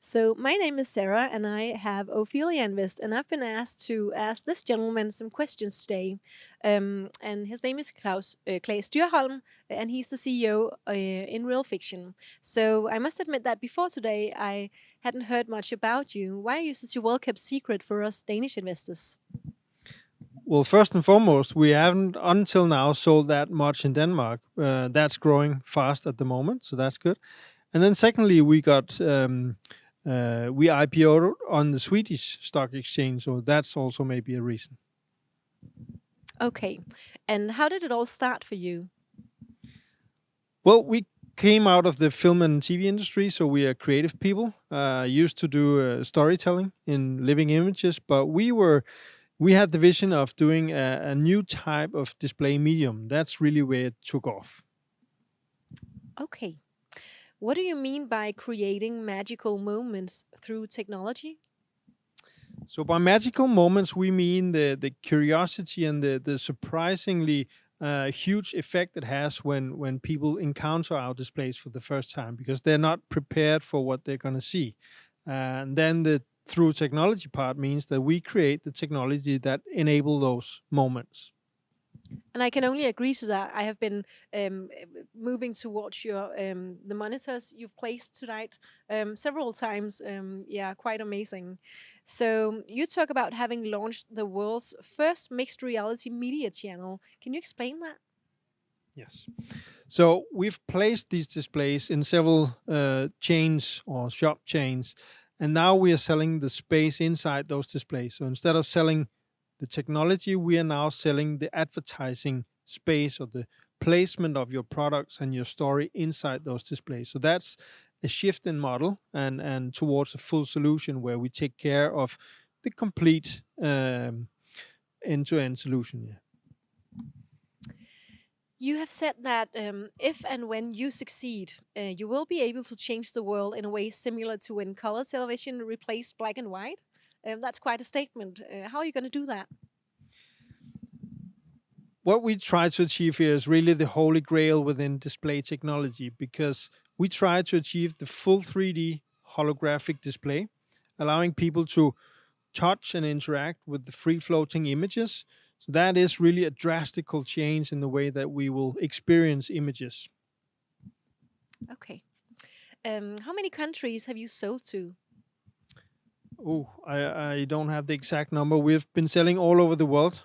So my name is Sarah, and I have Ophelia Invest, and I've been asked to ask this gentleman some questions today. And his name is Clas Dyrholm, and he's the CEO in Realfiction. So I must admit that before today, I hadn't heard much about you. Why are you such a well-kept secret for us Danish investors? Well, first and foremost, we haven't until now sold that much in Denmark. That's growing fast at the moment, so that's good. And then secondly, we IPO'd on the Swedish stock exchange, so that's also maybe a reason. Okay, and how did it all start for you? Well, we came out of the film and TV industry, so we are creative people. Used to do storytelling in living images, but we had the vision of doing a new type of display medium. That's really where it took off. Okay, what do you mean by creating magical moments through technology? So by magical moments, we mean the curiosity and the surprisingly huge effect it has when people encounter our displays for the first time because they're not prepared for what they're going to see. And then the through technology part means that we create the technology that enable those moments. And I can only agree to that. I have been moving towards your the monitors you've placed tonight several times. Yeah, quite amazing. So you talk about having launched the world's first mixed reality media channel. Can you explain that? Yes. So we've placed these displays in several chains or shop chains, and now we are selling the space inside those displays. So instead of selling the technology, we are now selling the advertising space or the placement of your products and your story inside those displays. So that's a shift in model and towards a full solution where we take care of the complete end-to-end solution. Yeah. You have said that if and when you succeed, you will be able to change the world in a way similar to when color television replaced black and white. That's quite a statement. How are you going to do that? What we try to achieve here is really the holy grail within display technology because we try to achieve the full 3D holographic display, allowing people to touch and interact with the free floating images. So that is really a drastical change in the way that we will experience images. Okay. How many countries have you sold to? Oh, I don't have the exact number. We've been selling all over the world,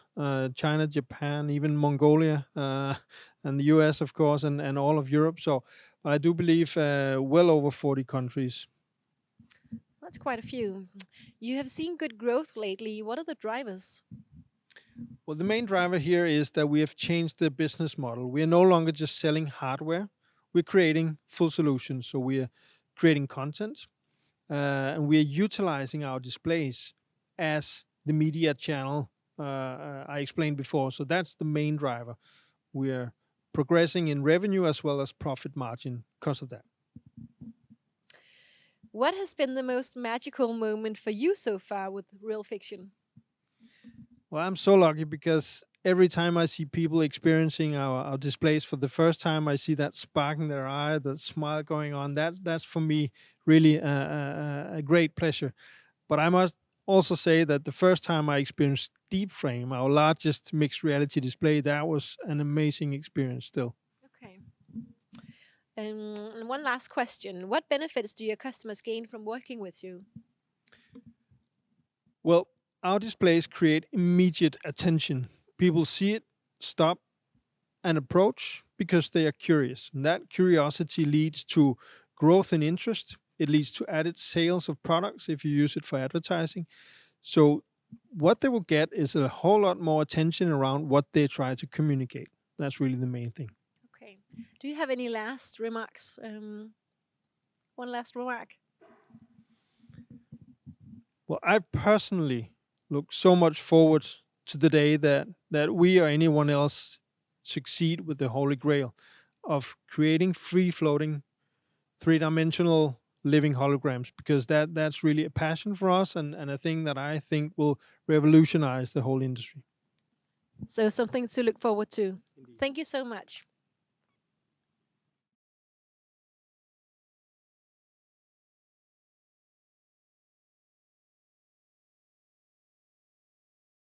China, Japan, even Mongolia, and the US, of course, and all of Europe. So I do believe well over 40 countries. That's quite a few. You have seen good growth lately. What are the drivers? Well, the main driver here is that we have changed the business model. We are no longer just selling hardware, we're creating full solutions. So we are creating content and we are utilizing our displays as the media channel I explained before. So that's the main driver. We are progressing in revenue as well as profit margin because of that. What has been the most magical moment for you so far with real fiction? Well, I'm so lucky because every time I see people experiencing our displays for the first time, I see that spark in their eye, the smile going on. That's for me really a great pleasure. But I must also say that the first time I experienced Deep Frame, our largest mixed reality display, that was an amazing experience still. Okay. And one last question. What benefits do your customers gain from working with you? Well, our displays create immediate attention. People see it, stop, and approach because they are curious. And that curiosity leads to growth in interest. It leads to added sales of products if you use it for advertising. So, what they will get is a whole lot more attention around what they try to communicate. That's really the main thing. Okay. Do you have any last remarks? One last remark. Well, I personally look so much forward to the day that we or anyone else succeed with the holy grail of creating free floating three-dimensional living holograms because that's really a passion for us and a thing that I think will revolutionize the whole industry. So something to look forward to. Indeed. Thank you so much.